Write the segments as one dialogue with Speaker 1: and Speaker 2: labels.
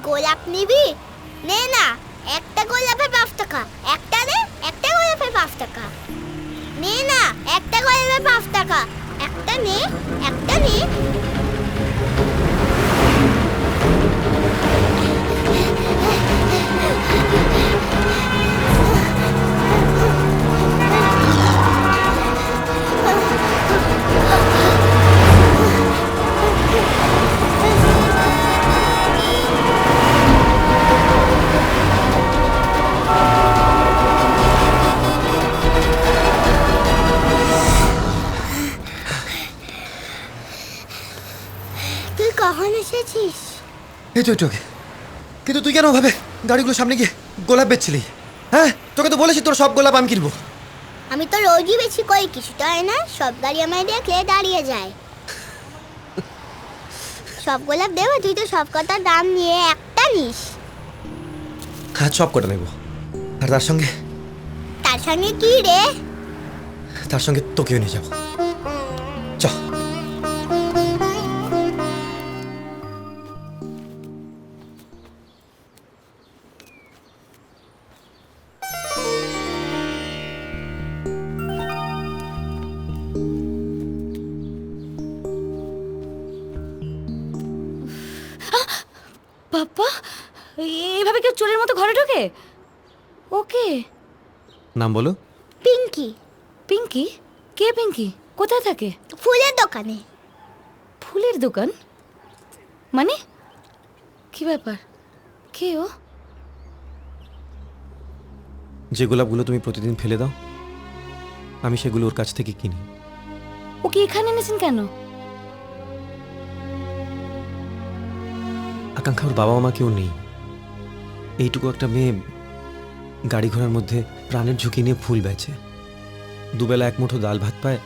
Speaker 1: গোলাপ নিবি? নে না, একটা গোলাপে 5 টাকা। একটা নে, একটা গোলাপে 5 টাকা। নে না, একটা গোলাপে 5 টাকা। একটা নে, একটা নে। তুই কখন এসেছিস?
Speaker 2: এই তো একটু আগে। কিন্তু তুই কেন ভাবে গাড়িগুলোর সামনে গিয়ে গোলাপ বেচছিলি? হ্যাঁ, তোকে তো বলেছি তোর সব গোলাপ আমি কিনবো।
Speaker 1: আমি তো রোজই বেশি কই, কিছু তো হয় না। সব গাড়ি আমায় দেখলে দাঁড়িয়ে যায়। সব গোলাপ দেবো, তুই তো সব কটার দাম নিয়ে একটা নিস।
Speaker 2: হ্যাঁ, সব কটা নেবো। আর তার সঙ্গে
Speaker 1: তার সঙ্গে কি রে?
Speaker 2: তার সঙ্গে তোকেও নিয়ে যাবো। চ।
Speaker 3: বাবা, এইভাবে কেউ চোরের মতো ঘরে ঢোকে? ওকে।
Speaker 2: নাম বলো।
Speaker 1: পিঙ্কি।
Speaker 3: পিঙ্কি? কে পিঙ্কি? কোথায় থাকে?
Speaker 1: ফুলের দোকানে।
Speaker 3: ফুলের দোকান মানে? কি ব্যাপার? কে ও?
Speaker 2: যে গোলাপগুলো তুমি প্রতিদিন ফেলে দাও, আমি সেগুলো ওর কাছ থেকে কিনি।
Speaker 3: ওকে এখানে এনেছেন কেন?
Speaker 2: আকাঙ্ক্ষা, ওর বাবা মা কেউ নেই। এইটুকু একটা মেয়ে গাড়ি ঘোড়ার মধ্যে প্রাণের ঝুঁকি নিয়ে ফুল বেচে। দুবেলা এক মুঠো ডাল ভাত পায়,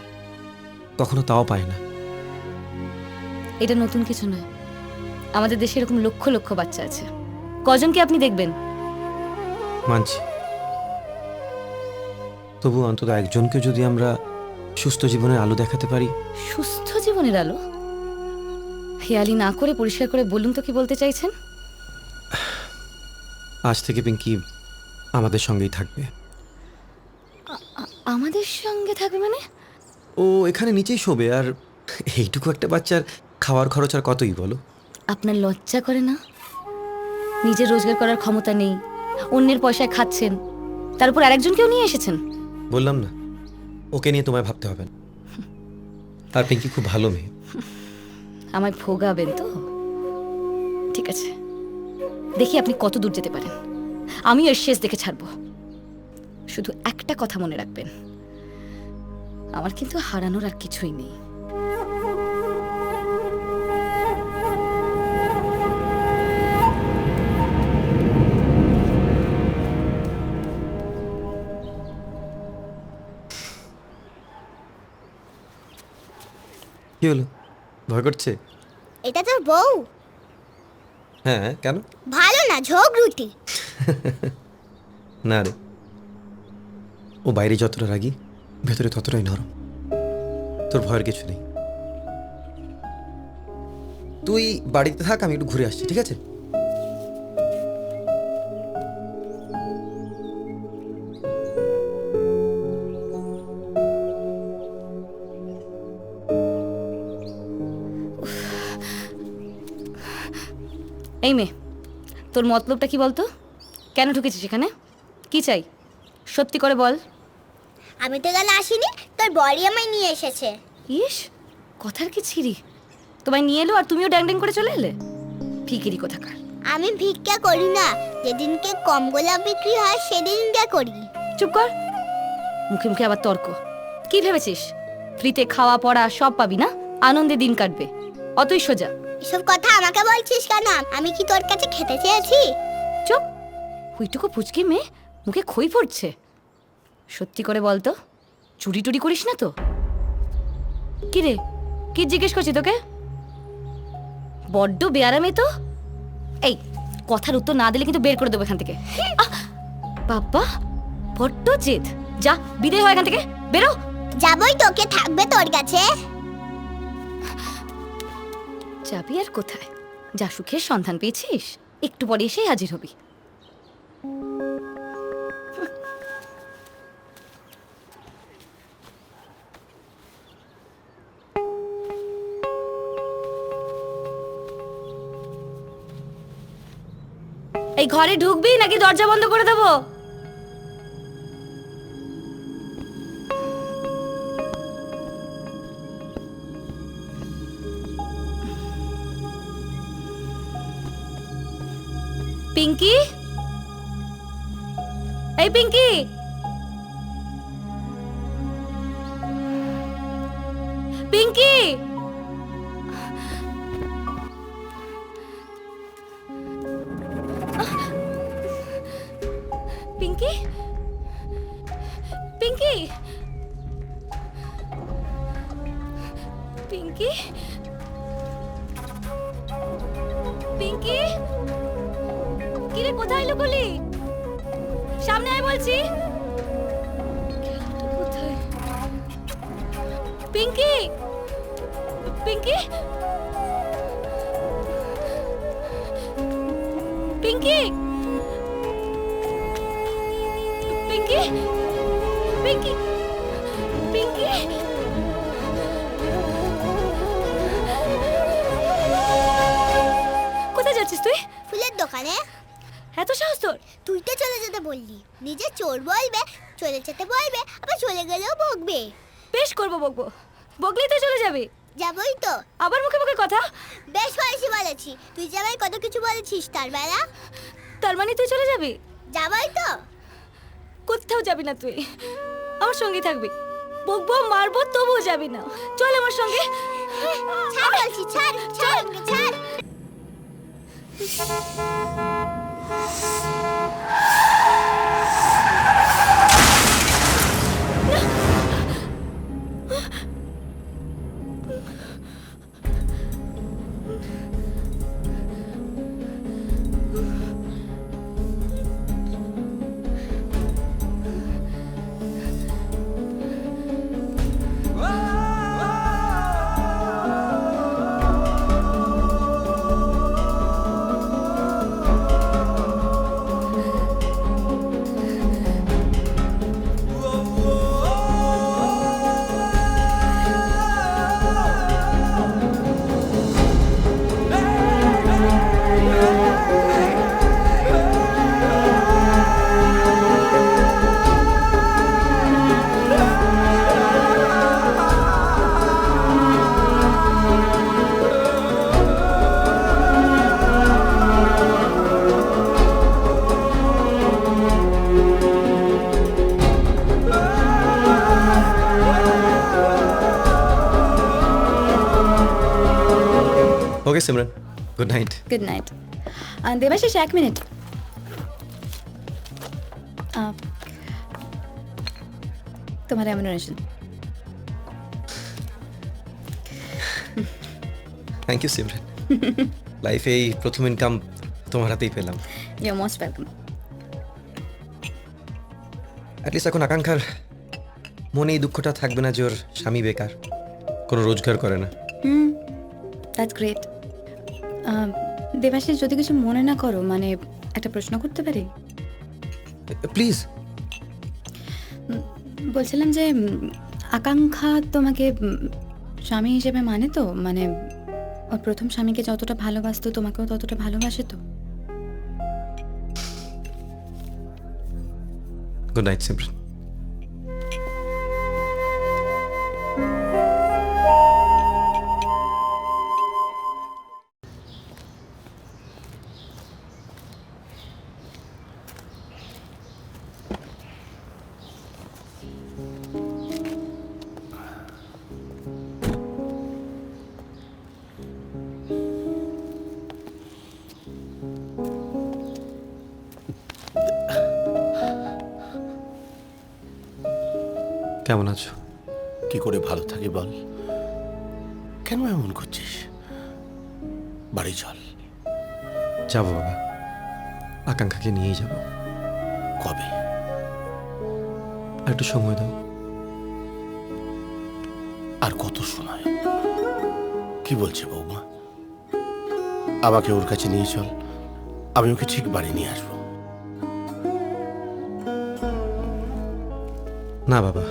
Speaker 2: কখনো তাও পায় না।
Speaker 3: এটা নতুন কিছু নয়। আমাদের দেশে এরকম লক্ষ লক্ষ বাচ্চা আছে। কজনকে আপনি দেখবেন?
Speaker 2: মানছি, তবু অন্তত একজনকে যদি আমরা সুস্থ জীবনের আলো দেখাতে পারি।
Speaker 3: সুস্থ জীবনের আলো? হেয়ালি না করে পরিষ্কার করে বলুন তো কি বলতে চাইছেন?
Speaker 2: আজ থেকে পিঙ্কি আমাদের সঙ্গেই থাকবে।
Speaker 3: আমাদের সঙ্গে থাকবে মানে?
Speaker 2: ও এখানে নিচেই শোবে। আর এইটুকু একটা বাচ্চার খাওয়ার খরচ আর কতই বলো?
Speaker 3: আপনার লজ্জা করে না? নিজের রোজগার করার ক্ষমতা নেই, অন্যের পয়সায় খাচ্ছেন, তার উপর আরেকজনকেও নিয়ে এসেছেন।
Speaker 2: বললাম না, ওকে নিয়ে তোমায় ভাবতে হবে না। আর পিঙ্কি খুব ভালো মেয়ে।
Speaker 3: আমায় ভোগাবেন তো? ঠিক আছে, দেখি আপনি কত দূর যেতে পারেন। আমিও এর শেষ দেখে ছাড়বো। শুধু একটা কথা মনে রাখবেন, আমার কিন্তু হারানোর আর কিছুই নেই।
Speaker 2: কি হলো, ভয় করছে?
Speaker 1: এটা তোর বউ?
Speaker 2: হ্যাঁ, কেন?
Speaker 1: ভালো না, ঝগড়ুটি।
Speaker 2: না রে, ও বাইরে যতটা রাগী, ভেতরে ততটাই নরম। তোর ভয়ের কিছু নেই। তুই বাড়িতে থাক, আমি একটু ঘুরে আসছি, ঠিক আছে?
Speaker 3: এই মেয়ে, তোর মতলবটা কি বলতো? কেন ঢুকেছিস এখানে? কি চাই সত্যি করে বল।
Speaker 1: আমি তো এখানে আসিনি, তোর বড়ি আমায় নিয়ে এসেছে।
Speaker 3: ইস, কথার কি ছিরি! তোমায় নিয়ে এলো আর তুমিও ড্যাং ড্যাং করে চলে এলে? ফিকিরি কোথাকার।
Speaker 1: আমি ভিক্ষা করি না, যেদিনকে কম গোলাপ বিক্রি হয় সেদিনকে করি।
Speaker 3: চুপ কর, মুখে মুখে আবার তর্ক। কি ভেবেছিস ফ্রিতে খাওয়া পড়া সব পাবি না, আনন্দে দিন কাটবে? অতই সোজা।
Speaker 1: এসব কথা আমাকে বলছিস কেন? আমি কি তোর কাছে খেতে চেয়েছি?
Speaker 3: চুপ, ওইটুকু পুচকি মেয়ে, মুখে খই পড়ছে। সত্যি করে বল তো, চুরি টুরি করিস না তো? কি রে, কি জিজ্ঞেস করছি তোকে? বড্ড বেয়ারা মেয়ে তো। এই, কথার উত্তর না দিলে কিন্তু বের করে দেবো এখান থেকে। বাবা, বড্ড জেদ। যা, বিদায় হয় এখান থেকে, বেরো।
Speaker 1: যাবই তোকে, থাকবে তোর কাছে।
Speaker 3: যাবি আর কোথায়? যা সুখের সন্ধান পেয়েছিস, একটু পরে এসেই হাজির হবি। এই ঘরে ঢুকবি নাকি দরজা বন্ধ করে দেবো? পিঙ্কি, এই পিঙ্কি, পিঙ্কি, পিঙ্কি, পিঙ্কি, পিঙ্কি, পিঙ্কি, কিরে কোথায় লুকোলি? সামনে আয় বলছি। কোথায়? পিঙ্কি, পিঙ্কি, পিঙ্কি, পিঙ্কি, পিঙ্কি, পিঙ্কি, কোথায় যাচ্ছিস তুই?
Speaker 1: ফুলের দোকানে।
Speaker 3: এত সাহস তোর?
Speaker 1: তুই তো চলে যেতে বললি, নিজে চোর বলবে, চলে যেতে বলবে, আবার চলে গেলেও বকবে।
Speaker 3: বেশ করবো, বকবো। বকলেই তো চলে যাবে।
Speaker 1: যাবই তো।
Speaker 3: আবার মুখে মুখে কথা।
Speaker 1: বেশ হয়েছি বলেছি, তুই যে আমায় কত কিছু বলেছিস তার বেলা।
Speaker 3: তার মানে তুই চলে যাবি?
Speaker 1: যাবই তো।
Speaker 3: কোথাও যাবি না তুই, আমার সঙ্গে থাকবি। বকবো মারবো তবুও যাবি না। চল আমার সঙ্গে।
Speaker 1: ছাড় বলছি, ছাড় ছাড় আমাকে, ছাড়।
Speaker 2: Okay Simran, good night.
Speaker 3: Good night. Debashis, 1 minute. তোমার রেমুনারেশন।
Speaker 2: Thank you Simran. লাইফে এই প্রথম ইনকাম তোমার হাতেই পেলাম।
Speaker 3: You most welcome.
Speaker 2: অ্যাটলিস্ট এখন আকাঙ্ক্ষার মনে এই দুঃখটা থাকবে না যে ওর স্বামী বেকার, কোনো রোজগার করে না।
Speaker 3: That's great. দেবাশিস, যদি কিছু মনে না করো, মানে একটা প্রশ্ন করতে পারি?
Speaker 2: প্লিজ।
Speaker 3: বলছিলাম যে আকাঙ্ক্ষা তোমাকে স্বামী হিসেবে মানে তো? মানে ওর প্রথম স্বামীকে যতটা ভালোবাসতো তোমাকেও ততটা ভালোবাসে তো?
Speaker 2: Good night Simran. কেমন আছো?
Speaker 4: কি করে ভালো থাকি বল? কেন এমন করছিস? বাড়ি চল।
Speaker 2: যাবো বাবা, আকাঙ্ক্ষাকে নিয়েই যাব।
Speaker 4: কবে?
Speaker 2: আর একটু সময় দাও।
Speaker 4: আর কত সময়? কি বলছে বৌমা? আমাকে ওর কাছে নিয়ে চল, আমি ওকে ঠিক বাড়ি নিয়ে আসবো।
Speaker 2: না বাবা,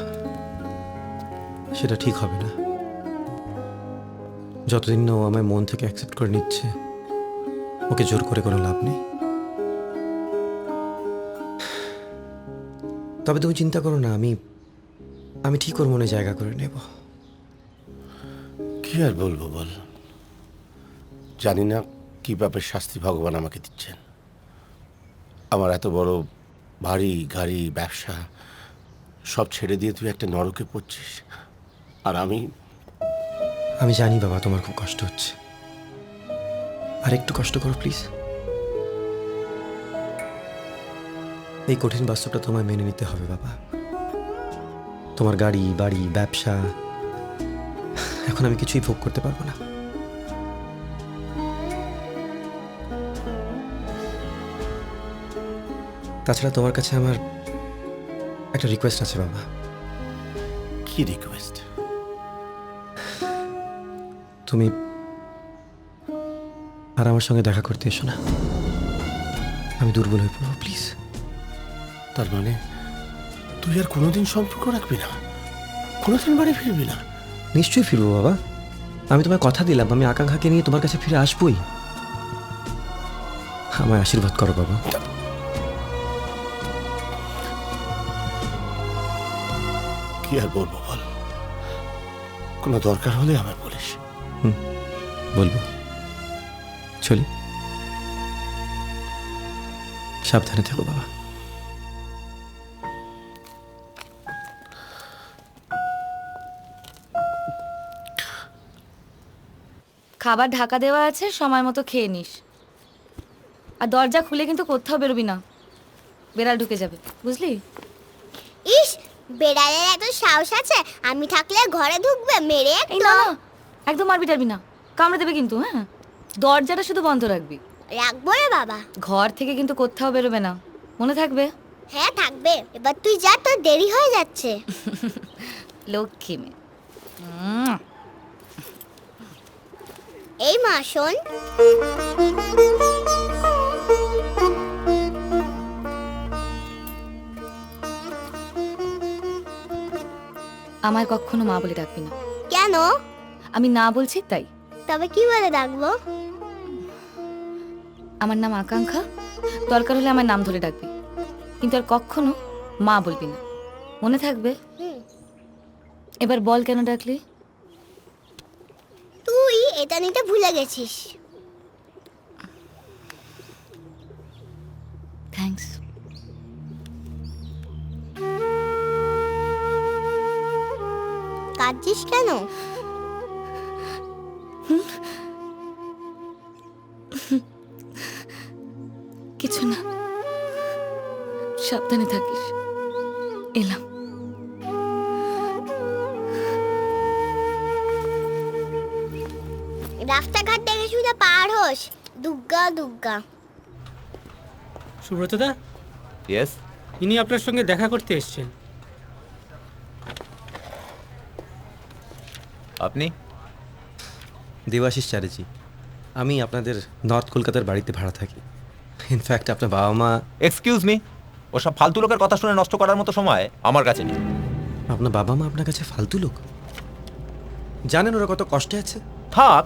Speaker 2: সেটা ঠিক হবে না। যতদিন না ও আমায় মন থেকে অ্যাকসেপ্ট করে নিচ্ছে, ওকে জোর করে কোনো লাভ নেই। তবে তুমি চিন্তা করো না, আমি ঠিক ওর মনে জায়গা করে নেব।
Speaker 4: কি আর বলবো বল, জানি না কি পাপের শাস্তি ভগবান আমাকে দিচ্ছেন। আমার এত বড় বাড়ি গাড়ি ব্যবসা সব ছেড়ে দিয়ে তুই একটা নরকে পড়ছিস, আর
Speaker 2: আমি জানি বাবা, তোমার খুব কষ্ট হচ্ছে। আর একটু কষ্ট করো প্লিজ। এই কঠিন বাস্তবটা তোমায় মেনে নিতে হবে বাবা। তোমার গাড়ি বাড়ি ব্যবসা এখন আমি কিছুই ভোগ করতে পারবো না। তাছাড়া তোমার কাছে আমার একটা রিকোয়েস্ট আছে বাবা।
Speaker 4: কি রিকোয়েস্ট?
Speaker 2: তুমি আর আমার সঙ্গে দেখা করতে এসো না, আমি দুর্বল হয়ে পড়বো প্লিজ।
Speaker 4: তার মানে তুই আর কোনোদিন সম্পর্ক রাখবি না, কোনোদিন বাড়ি ফিরবি না?
Speaker 2: নিশ্চয়ই ফিরবো বাবা, আমি তোমায় কথা দিলাম, আমি আকাঙ্ক্ষাকে নিয়ে তোমার কাছে ফিরে আসবোই। আমায় আশীর্বাদ করো বাবা।
Speaker 4: কি আর বলবো বল, কোনো দরকার হলে আমায় বলিস।
Speaker 2: বলবো। চলি, সাবধানে থেকো বাবা।
Speaker 3: খাবার ঢাকা দেওয়া আছে, সময় মতো খেয়ে নিস। আর দরজা খুলে কিন্তু কোথাও বেরোবি না, বেড়াল ঢুকে যাবে, বুঝলি?
Speaker 1: ইস, বেড়ালের এত সাহস আছে, আমি থাকলে ঘরে ঢুকবে মেরে
Speaker 3: এই
Speaker 1: একটু।
Speaker 3: না না, একদম মারবি টারবি না, কামড়ে দেবে কিন্তু। হ্যাঁ, দরজাটা শুধু বন্ধ রাখবি।
Speaker 1: রাখবো রে বাবা।
Speaker 3: ঘর থেকে কিন্তু কোথাও বেরোবে না, মনে থাকবে?
Speaker 1: হ্যাঁ থাকবে। এবার তুই যা, তোর দেরি হয়ে যাচ্ছে।
Speaker 3: লক্ষ্মী মেয়ে।
Speaker 1: এই মা শোন,
Speaker 3: আমায় কখনো মা বলে ডাকবি না।
Speaker 1: কেন?
Speaker 3: আমি না বলছি তাই।
Speaker 1: তবে কি বলে ডাকবো?
Speaker 3: আমার নাম আকাঙ্ক্ষা, দরকার হলে আমার নাম ধরে ডাকবি, কিন্তু আর কখনো মা বলবি না, মনে থাকবে? এবার বল, কেন ডাকলি?
Speaker 1: তুই এটা নিতে ভুলে গেছিস।
Speaker 3: থ্যাঙ্কস।
Speaker 1: কাঁদছিস কেন?
Speaker 3: কিছু না, সাবধানে থাকিস। এলাম।
Speaker 1: রাস্তাঘাট দেখে শুধু পার হোস, দুগ্গা দুগ্গা।
Speaker 5: সুব্রতদা,
Speaker 6: ইয়েস,
Speaker 5: ইনি আপনার সঙ্গে দেখা করতে এসেছেন।
Speaker 6: আপনি?
Speaker 2: দেবাশিস চ্যাটার্জি। আমি আপনাদের নর্থ কলকাতার বাড়িতে ভাড়া থাকি। ইনফ্যাক্ট আপনার বাবা মা।
Speaker 6: এক্সকিউজ মি, ওসব ফালতু লোকের কথা শুনে নষ্ট করার মতো সময় আমার কাছে নেই।
Speaker 2: আপনার বাবা মা আপনার কাছে ফালতু লোক? জানেন ওরা কত কষ্টে আছে?
Speaker 6: থাক,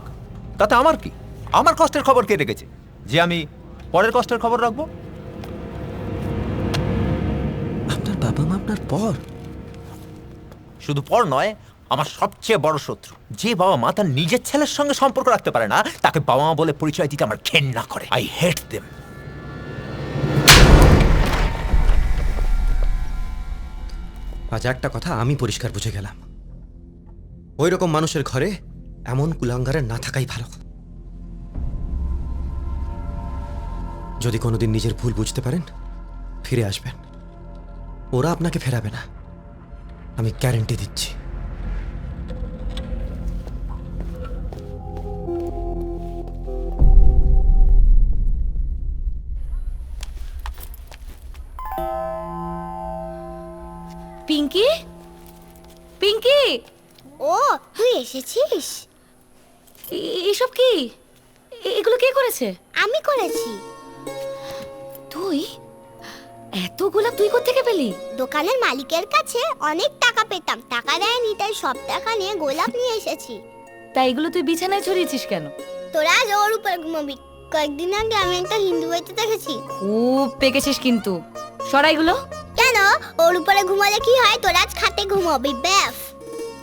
Speaker 6: তাতে আমার কি? আমার কষ্টের খবর কে রেখেছে যে আমি পরের কষ্টের খবর রাখবো?
Speaker 2: আপনার বাবা মা আপনার পর?
Speaker 6: শুধু পর নয়, আমার সবচেয়ে বড় শত্রু। যে বাবা মা তার নিজের ছেলের সঙ্গে সম্পর্ক রাখতে পারে না, তাকে বাবা মা বলে পরিচয় দিতে আমার ঘেন্না করে। I hate them.
Speaker 2: আজ একটা কথা আমি পরিষ্কার বুঝে গেলাম, ওই রকম মানুষের ঘরে এমন কুলাঙ্গারের না থাকাই ভালো। যদি কোনোদিন নিজের ভুল বুঝতে পারেন, ফিরে আসবেন। ওরা আপনাকে ফেরাবে না, আমি গ্যারেন্টি দিচ্ছি।
Speaker 3: পিঙ্কি, পিঙ্কি,
Speaker 1: ও তুই এসেছিস?
Speaker 3: এসব কি? এগুলো কে করেছে?
Speaker 1: আমি করেছি।
Speaker 3: তুই এত গোলাপ তুই কোত্থেকে পেলি?
Speaker 1: দোকানের মালিকের কাছে অনেক টাকা পেতাম, টাকা দেয়নি, তাই সব টাকা নিয়ে গোলাপ নিয়ে এসেছি।
Speaker 3: তাই এগুলো তুই বিছানায় ছড়িয়েছিস কেন?
Speaker 1: তোরা আজ ওর উপরে ঘুমাবি। কয়েকদিন আগে আমি একটা হিন্দু বাড়িতে দেখেছি।
Speaker 3: খুব পেকেছিস কিন্তু। সরাইগুলো।
Speaker 1: কেন? ওর উপরে ঘুমালে কি হয়? তোরা আজ খাটে ঘুমাবি, ব্যাস।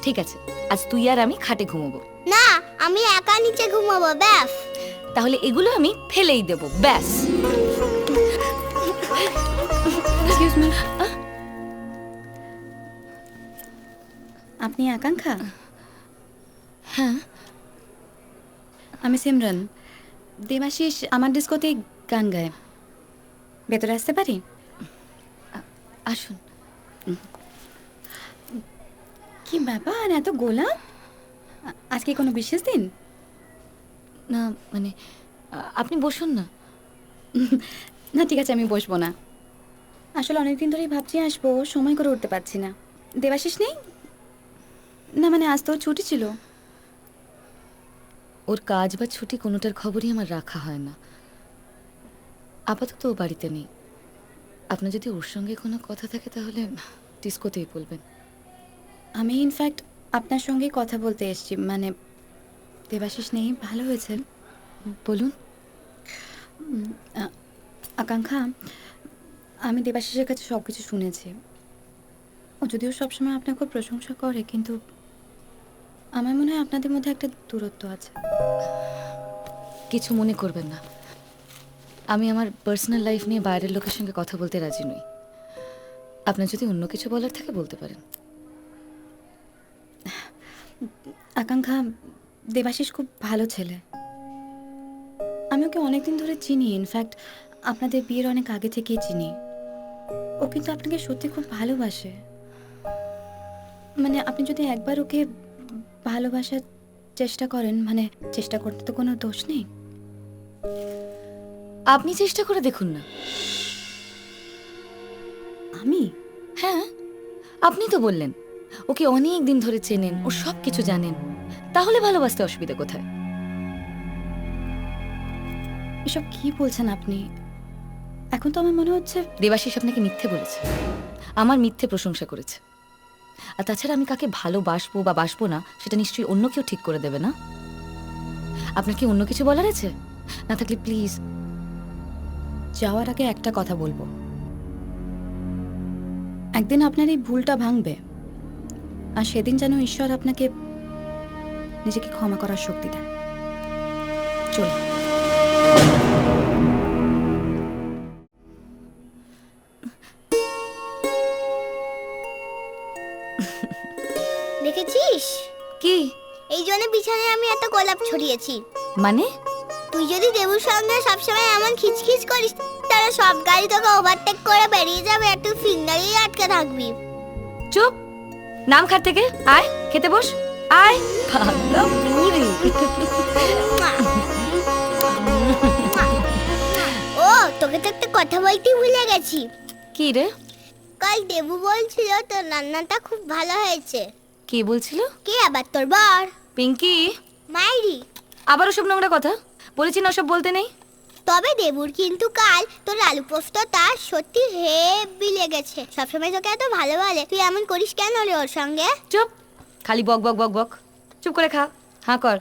Speaker 3: ঠিক আছে, আজ তুই আর আমি খাটে ঘুমোবো।
Speaker 1: না, আমি একা নিচে ঘুমাবো, ব্যাস।
Speaker 3: তাহলে এগুলো আমি ফেলেই দেব, ব্যাস।
Speaker 7: এক্সকিউজ মি, আপনি আকাঙ্ক্ষা?
Speaker 3: হ্যাঁ,
Speaker 7: আমি সিমরান। দেবাশিস আমার ডিস্কোতে গান গায়, ভেতরে আসতে পারি?
Speaker 3: আসুন।
Speaker 7: কি ব্যাপার, এত গোলাপ? আজকে কোনো বিশেষ দিন?
Speaker 3: না মানে আপনি বসুন না।
Speaker 7: না ঠিক আছে, আমি বসবো না। আসলে অনেকদিন ধরেই ভাবছি আসবো, সময় করে উঠতে পারছি না। দেবাশিস নেই? না মানে আজ তো ওর ছুটি ছিল।
Speaker 3: ওর কাজ বা ছুটি কোনোটার খবরই আমার রাখা হয় না। আপাতত ও বাড়িতে নেই। আপনার যদি ওর সঙ্গে কোনো কথা থাকে তাহলে ডিস্কোতেই বলবেন।
Speaker 7: আমি ইনফ্যাক্ট আপনার সঙ্গে কথা বলতে এসেছি, মানে দেবাশিস নেই, ভালো হয়েছে।
Speaker 3: বলুন।
Speaker 7: আকাঙ্ক্ষা, আমি দেবাশিসের কাছে সব কিছু শুনেছি। ও যদিও সবসময় আপনার খুব প্রশংসা করে, কিন্তু আমার মনে হয় আপনাদের মধ্যে একটা দূরত্ব আছে।
Speaker 3: কিছু মনে করবেন না, আমি আমার পার্সোনাল লাইফ নিয়ে বাইরের লোকের সঙ্গে কথা বলতে রাজি নই। আপনার যদি অন্য কিছু বলার থাকে বলতে পারেন।
Speaker 7: আকাঙ্ক্ষা, দেবাশিস খুব ভালো ছেলে। আমি ওকে অনেকদিন ধরে চিনি, ইনফ্যাক্ট আপনাদের বিয়ের অনেক আগে থেকেই চিনি। ও কিন্তু আপনাকে সত্যি খুব ভালোবাসে। মানে আপনি যদি একবার ওকে ভালোবাসার চেষ্টা করেন, মানে চেষ্টা করতে তো কোনো দোষ নেই।
Speaker 3: আপনি চেষ্টা করে দেখুন না।
Speaker 7: আমি?
Speaker 3: হ্যাঁ, আপনি তো বললেন ওকে অনেক দিন ধরে চেনেন, ও সব কিছু জানেন, তাহলে ভালোবাসতে অসুবিধা কোথায়?
Speaker 7: এসব কি বলছেন আপনি? এখন তো আমার মনে হচ্ছে
Speaker 3: দেবাশিস আপনাকে মিথ্যে বলেছে, আমার মিথ্যে প্রশংসা করেছে। আর তাছাড়া আমি কাকে ভালোবাসবো বা বাসবো না সেটা নিশ্চয়ই অন্য কেউ ঠিক করে দেবে না। আপনার কি অন্য কিছু বলার আছে? না থাকলে প্লিজ।
Speaker 7: যাওয়ার আগে একটা কথা বলবো, একদিন আপনার এই ভুলটা ভাঙবে, আর সেদিন যেন ঈশ্বর আপনাকে নিজেকে ক্ষমা করার শক্তি দেন। চলুন।
Speaker 1: দেখেছিস?
Speaker 3: কি
Speaker 1: এই জন্য বিছানায় আমি এত গোলাপ ছড়িয়েছি।
Speaker 3: মানে?
Speaker 1: তুই যদি দেবুর সঙ্গে সবসময় এমন খিচখিচ করিস, তাহলে সব গাড়ি তোকে ওভারটেক করে বেরিয়ে যাবে আর তুই ফিঙ্গারেই আটকে থাকবি।
Speaker 3: চুপ, নাম খাট থেকে আয়, খেতে বস, আয়। পাগলা বুড়ি।
Speaker 1: ও, তোকে তো একটা কথা বলতেই ভুলে গেছি।
Speaker 3: কি রে?
Speaker 1: কাল দেবু বলছিল তোর রান্নাটা খুব ভালো হয়েছে।
Speaker 3: কে বলছিল?
Speaker 1: কে আবার? তোর বর
Speaker 3: পিঙ্কি।
Speaker 1: মাইরি।
Speaker 3: আবারও সব নোংরা কথা বলেছি না, সব বলতে নেই।
Speaker 1: তবে দেবুর কিন্তু কাল তোর আলু পোস্তটা সত্যি হেভি লেগেছে। সবসময় তোকে এত ভালো বলে, তুই এমন করিস কেন রে ওর সঙ্গে?
Speaker 3: চুপ, খালি বক বক বক বক। চুপ করে খা, হাঁ কর।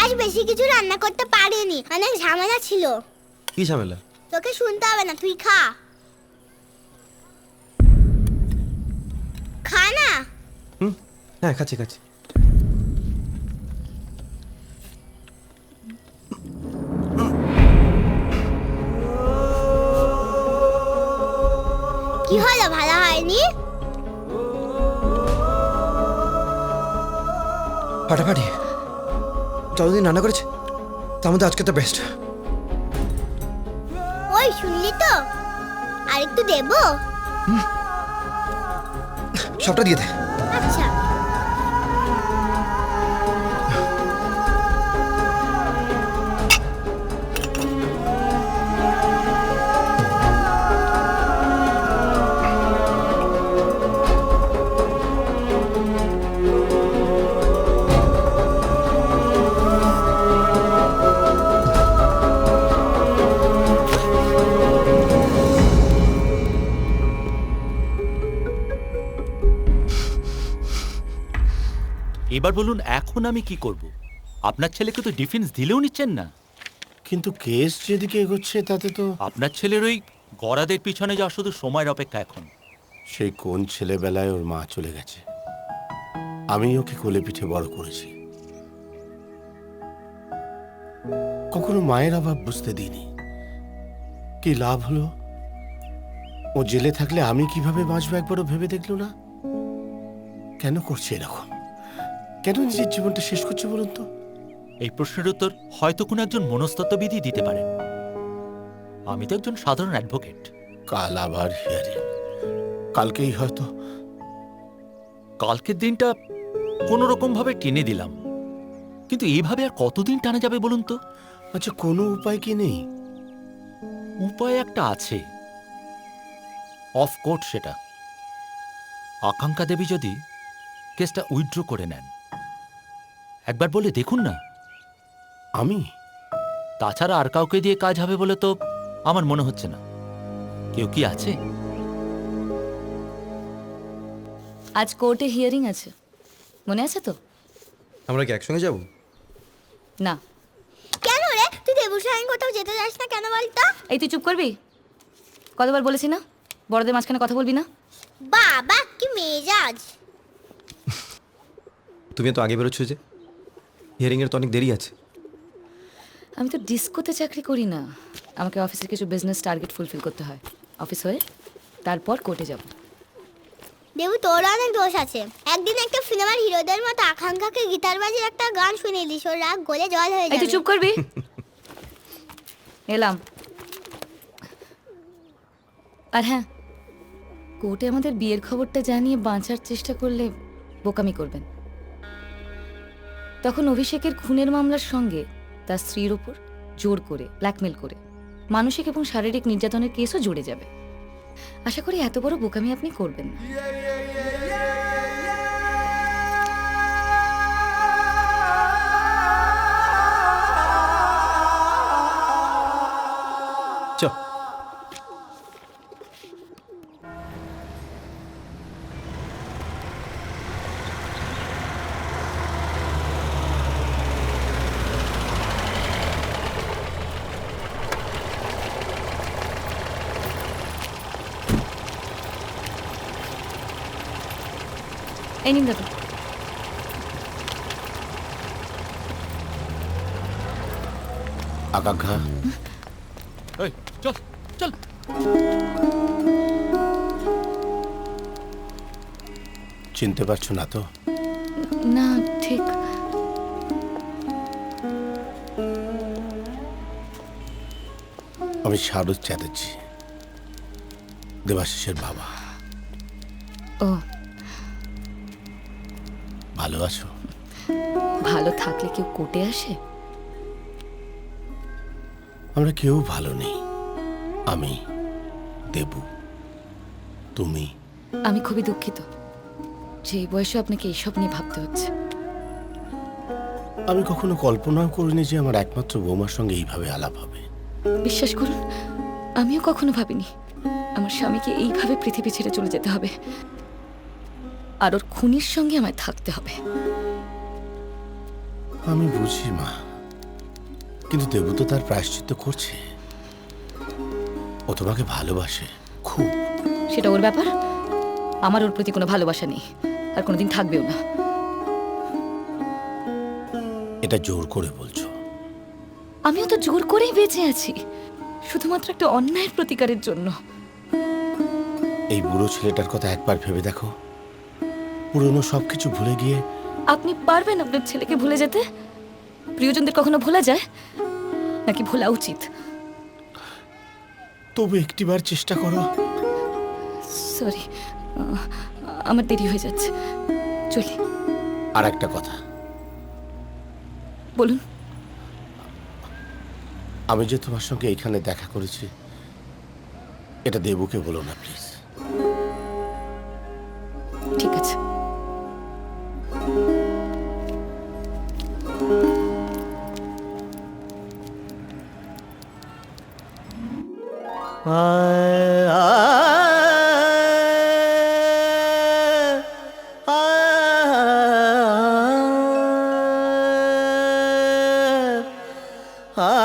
Speaker 1: আজ বেশি কিছু রান্না করতে পারিনি, অনেক ঝামেলা ছিল।
Speaker 2: কি ঝামেলা?
Speaker 1: তোকে শুনতে হবে না, তুই খা। খা না।
Speaker 2: হ্যাঁ, খাচ্ছি খাচ্ছি।
Speaker 1: ভালো হয়নি?
Speaker 2: ফাটাফাটি যতদিন রান্না করেছে তার মধ্যে আজকে তো বেস্ট।
Speaker 1: ওই শুনলি তো, আর একটু দেবো?
Speaker 2: সবটা দিয়ে দে।
Speaker 1: আচ্ছা।
Speaker 8: এবার বলুন এখন আমি কি করব? আপনার ছেলেকে তো ডিফেন্স দিলেও নিচ্ছেন না।
Speaker 4: কিন্তু কেস যেদিকে এগোচ্ছে তাতে তো
Speaker 8: আপনার ছেলের ওই গরাদের পিছনে যাওয়া শুধু সময়ের অপেক্ষা এখন।
Speaker 4: সেই কোন ছেলেবেলায় ওর মা চলে গেছে, আমি ওকে কোলে পিঠে বড় করেছি, কখনো মায়ের অভাব বুঝতে দিইনি। কি লাভ হলো? ও জেলে থাকলে আমি কিভাবে বাঁচবো একবারও ভেবে দেখলো না। কেন করছে এরকম? কেন নিজের জীবনটা শেষ করছে বলুন তো?
Speaker 8: এই প্রশ্নের উত্তর হয়তো কোনো একজন মনস্তত্ত্ববিদই দিতে পারেন। আমি তো একজন সাধারণ অ্যাডভোকেট।
Speaker 4: কাল আবার হিয়ারিং, কালকেই হয়তো।
Speaker 8: কালকের দিনটা কোনো রকম ভাবে টেনে দিলাম, কিন্তু এইভাবে আর কতদিন টানা যাবে বলুন তো?
Speaker 4: আচ্ছা, কোনো উপায় কি নেই?
Speaker 8: উপায় একটা আছে, অফ কোর্ট। সেটা আকাঙ্ক্ষা দেবী যদি কেসটা উইথড্র করে নেন, একবার বলে দেখুন না।
Speaker 4: আমি?
Speaker 8: তাছাড়া আর কাউকে দিয়ে কাজ হবে বলে তো আমার মনে হচ্ছে না। কেউ কি আছে?
Speaker 3: আজ কোর্টে হিয়ারিং আছে, মনে আছে তো?
Speaker 2: আমরা কি একসঙ্গে যাব?
Speaker 3: না।
Speaker 1: কেন রে, তুই দেবুর সঙ্গে কোথাও যেতে চাস না কেন বলতো?
Speaker 3: এই তুই চুপ করবি? কতবার বলেছি না বড়দের মাঝখানে কথা বলবি না?
Speaker 1: বাবা কি মেজাজ!
Speaker 2: তুমি তো আগে বেরোচ্ছ যে, হিয়ারিংয়ের তো অনেক দেরি আছে।
Speaker 3: আমি তো ডিস্কোতে চাকরি করি না, আমাকে অফিসের কিছু বিজনেস টার্গেট ফুলফিল করতে হয়। অফিস হয়ে তারপর কোর্টে যাব।
Speaker 1: দেবু, তোর অনেক দোষ আছে। একদিন একটা সিনেমার হিরোদের মতো আকাঙ্ক্ষাকে গিটার বাজিয়ে একটা গান শুনিয়ে দিস, ওর রাগ গলে জল হয়ে
Speaker 3: এই তুই
Speaker 1: যাবে।
Speaker 3: চুপ করবি? এলাম। আর হ্যাঁ, কোর্টে আমাদের বিয়ের খবরটা জানিয়ে বাঁচার চেষ্টা করলে বোকামি করবেন। তখন অভিষেকের খুনের মামলার সঙ্গে তার স্ত্রীর ওপর জোর করে ব্ল্যাকমেল করে মানসিক এবং শারীরিক নির্যাতনের কেসও জুড়ে যাবে। আশা করি এত বড় বোকামি আপনি করবেন না।
Speaker 2: চ
Speaker 3: এই নিন দাদা।
Speaker 4: আকাঙ্ক্ষা,
Speaker 8: এই, চল চল।
Speaker 4: চিনতে পারছো না তো?
Speaker 3: না, ঠিক।
Speaker 4: আমি শারদ চ্যাটার্জি, দেবাশিসের বাবা।
Speaker 3: ও,
Speaker 4: ভালো আছো?
Speaker 3: ভালো থাকলে কেউ কোর্টে আসে?
Speaker 4: আমরা কেউ ভালো নেই। আমি, দেবু, তুমি।
Speaker 3: আমি খুবই দুঃখিত যে এই বয়সে আপনাকে এইসব নিয়ে ভাবতে হচ্ছে।
Speaker 4: আমি কখনো কল্পনাও করিনি যে আমার একমাত্র বৌমার সঙ্গে এইভাবে আলাপ হবে।
Speaker 3: বিশ্বাস করুন, আমিও কখনো ভাবিনি আমার স্বামীকে এইভাবে পৃথিবী ছেড়ে চলে যেতে হবে, আর ওর খুনির সঙ্গে আমায় থাকতে হবে।
Speaker 4: আমি বুঝি মা, কিন্তু দেবু তো তার প্রায়শ্চিত্ত করছে। ও তোমাকে ভালোবাসে খুব।
Speaker 3: সেটা ওর ব্যাপার, আমার ওর প্রতি কোনো ভালোবাসা নেই, আর কোনোদিন থাকবেও না।
Speaker 4: এটা জোর করে বলছো?
Speaker 3: আমিও তো জোর করেই বেঁচে আছি, শুধুমাত্র একটা অন্যায়ের প্রতিকারের জন্য।
Speaker 4: এই বুড়ো ছেলেটার কথা একবার ভেবে দেখো, পুরনো সবকিছু ভুলে গিয়ে।
Speaker 3: আপনি পারবেন আপনার ছেলেকে ভুলে যেতে? প্রিয়জনদের কখনো ভোলা যায় নাকি ভোলা উচিত?
Speaker 4: তবু একটিবার চেষ্টা করো।
Speaker 3: সরি, আমার দেরি হয়ে যাচ্ছে, চলি।
Speaker 4: আর একটা কথা,
Speaker 3: বলুন।
Speaker 4: আমি যে তোমার সঙ্গে এইখানে দেখা করেছি, এটা দেবুকে বলো না প্লিজ।
Speaker 3: ঠিক আছে।
Speaker 6: আ